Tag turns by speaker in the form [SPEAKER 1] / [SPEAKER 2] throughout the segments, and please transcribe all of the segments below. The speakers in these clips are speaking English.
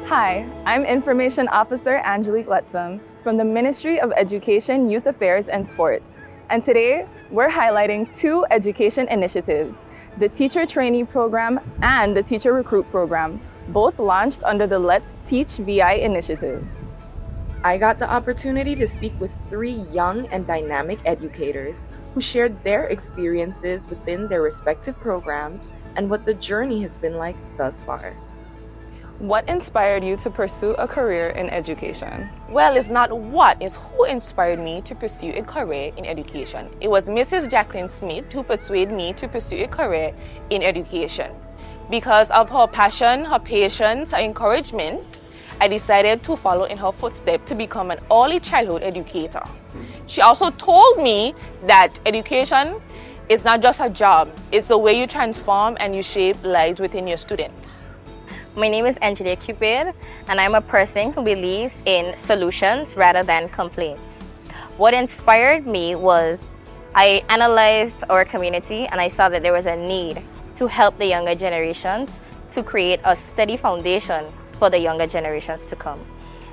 [SPEAKER 1] Hi, I'm Information Officer Angelique Letzum from the Ministry of Education, Youth Affairs, and Sports. And today, we're highlighting two education initiatives, the Teacher Trainee Program and the Teacher Recruit Program, both launched under the Let's Teach VI initiative. I got the opportunity to speak with three young and dynamic educators who shared their experiences within their respective programs and what the journey has been like thus far. What inspired you to pursue a career in education?
[SPEAKER 2] Well, it's not what, it's who inspired me to pursue a career in education. It was Mrs. Jacqueline Smith who persuaded me to pursue a career in education. Because of her passion, her patience, her encouragement, I decided to follow in her footsteps to become an early childhood educator. She also told me that education is not just a job, it's the way you transform and you shape lives within your students.
[SPEAKER 3] My name is Angelique Cupid, and I'm a person who believes in solutions rather than complaints. What inspired me was I analyzed our community and I saw that there was a need to help the younger generations to create a steady foundation for the younger generations to come.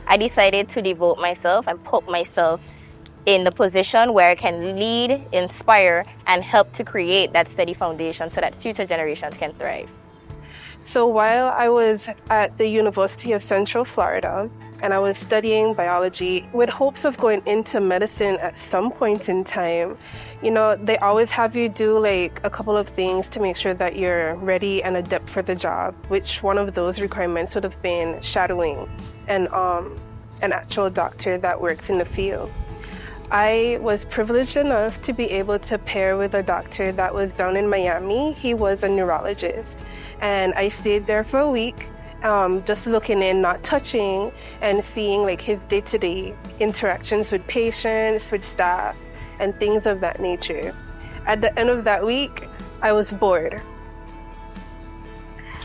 [SPEAKER 3] I decided to devote myself and put myself in the position where I can lead, inspire, and help to create that steady foundation so that future generations can thrive.
[SPEAKER 4] So while I was at the University of Central Florida and I was studying biology with hopes of going into medicine at some point in time, they always have you do like a couple of things to make sure that you're ready and adept for the job, which one of those requirements would have been shadowing and an actual doctor that works in the field. I was privileged enough to be able to pair with a doctor that was down in Miami. He was a neurologist, and I stayed there for a week, just looking in, not touching, and seeing like his day-to-day interactions with patients, with staff, and things of that nature. At the end of that week, I was bored.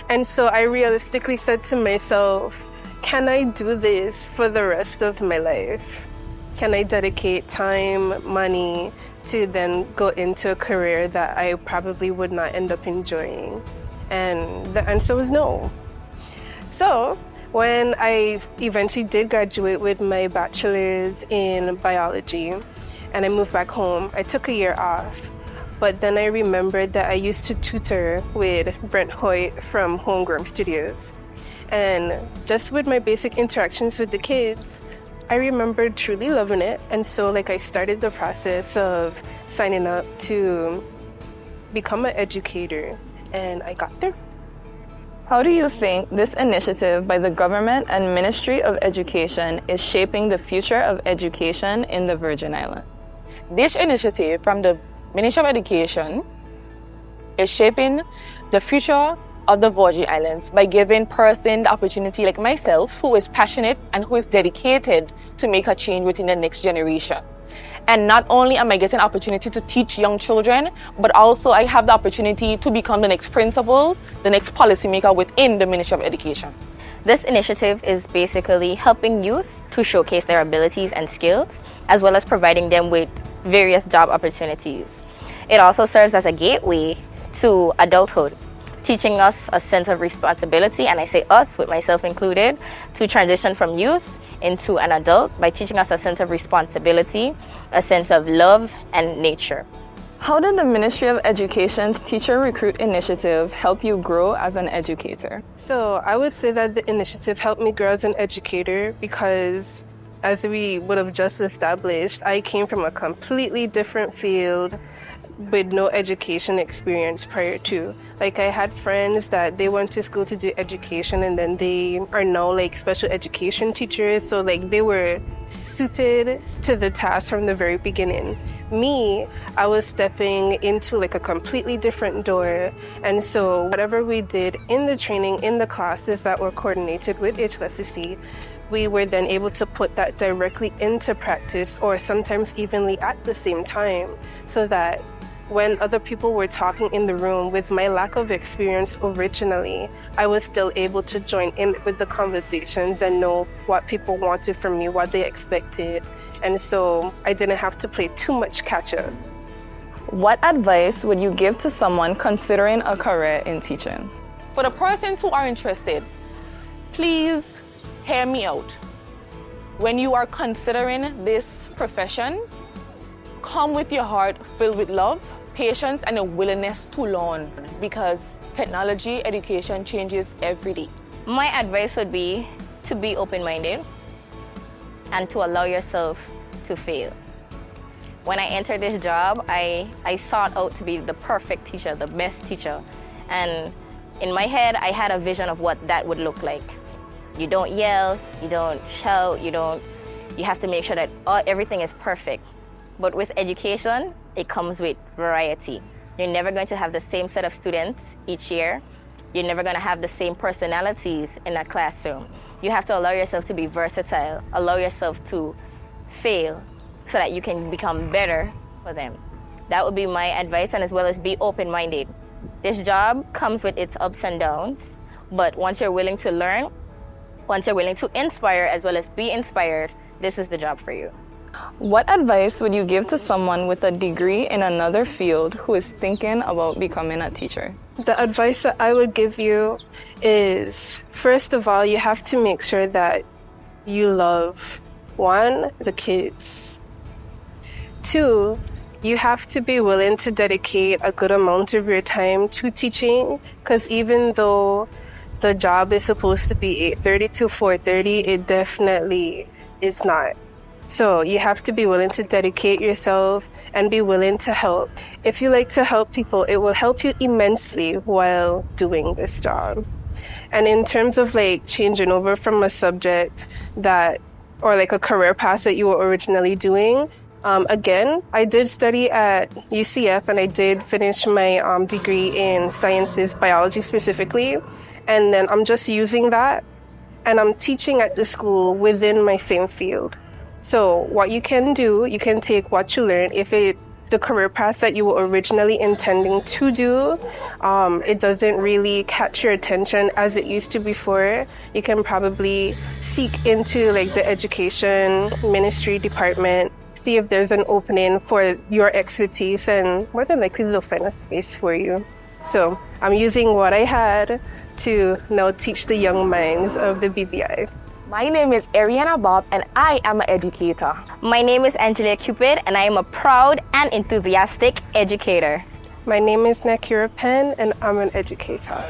[SPEAKER 4] And so I realistically said to myself, can I do this for the rest of my life? Can I dedicate time, money to then go into a career that I probably would not end up enjoying? And the answer was no. So when I eventually did graduate with my bachelor's in biology and I moved back home, I took a year off. But then I remembered that I used to tutor with Brent Hoyt from Homegrown Studios. And just with my basic interactions with the kids, I remember truly loving it, and so I started the process of signing up to become an educator, and I got there.
[SPEAKER 1] How do you think this initiative by the government and Ministry of Education is shaping the future of education in the Virgin Islands?
[SPEAKER 2] This initiative from the Ministry of Education is shaping the future of the Virgin Islands by giving person the opportunity like myself who is passionate and who is dedicated to make a change within the next generation. And not only am I getting an opportunity to teach young children, but also I have the opportunity to become the next principal, the next policymaker within the Ministry of Education.
[SPEAKER 3] This initiative is basically helping youth to showcase their abilities and skills, as well as providing them with various job opportunities. It also serves as a gateway to adulthood, teaching us a sense of responsibility, and I say us, with myself included, to transition from youth into an adult by teaching us a sense of responsibility, a sense of love and nature.
[SPEAKER 1] How did the Ministry of Education's Teacher Recruit initiative help you grow as an educator?
[SPEAKER 4] So I would say that the initiative helped me grow as an educator because, as we would have just established, I came from a completely different field with no education experience prior to. I had friends that they went to school to do education and then they are now special education teachers, so they were suited to the task from the very beginning. Me, I was stepping into a completely different door, and so whatever we did in the training, in the classes that were coordinated with HLSCC, we were then able to put that directly into practice, or sometimes evenly at the same time, so that when other people were talking in the room with my lack of experience originally, I was still able to join in with the conversations and know what people wanted from me, what they expected. And so I didn't have to play too much catch-up.
[SPEAKER 1] What advice would you give to someone considering a career in teaching?
[SPEAKER 2] For the persons who are interested, please Hear me out. When you are considering this profession, come with your heart filled with love, patience, and a willingness to learn, because technology education changes every day.
[SPEAKER 3] My advice would be to be open-minded and to allow yourself to fail. When I entered this job, I sought out to be the perfect teacher, the best teacher. And in my head, I had a vision of what that would look like. You don't yell, you don't shout, you have to make sure that everything is perfect. But with education, it comes with variety. You're never going to have the same set of students each year. You're never going to have the same personalities in a classroom. You have to allow yourself to be versatile, allow yourself to fail so that you can become better for them. That would be my advice, and as well as be open-minded. This job comes with its ups and downs, but once you're willing to learn, once you're willing to inspire as well as be inspired, this is the job for you.
[SPEAKER 1] What advice would you give to someone with a degree in another field who is thinking about becoming a teacher?
[SPEAKER 4] The advice that I would give you is, first of all, you have to make sure that you love, one, the kids. Two, you have to be willing to dedicate a good amount of your time to teaching, because even though the job is supposed to be 8:30 to 4:30, it definitely is not. So you have to be willing to dedicate yourself and be willing to help. If you like to help people, it will help you immensely while doing this job. And in terms of like changing over from a subject that, or like a career path that you were originally doing, again, I did study at UCF and I did finish my degree in sciences, biology specifically. And then I'm just using that and I'm teaching at the school within my same field. So what you can do, you can take what you learn. If the career path that you were originally intending to do, it doesn't really catch your attention as it used to before, you can probably seek into like the education ministry department, see if there's an opening for your expertise, and more than likely they'll find a space for you. So I'm using what I had to now teach the young minds of the BVI.
[SPEAKER 2] My name is Ariana Bob, and I am an educator.
[SPEAKER 3] My name is Angela Cupid, and I am a proud and enthusiastic educator.
[SPEAKER 4] My name is Nakira Penn, and I'm an educator.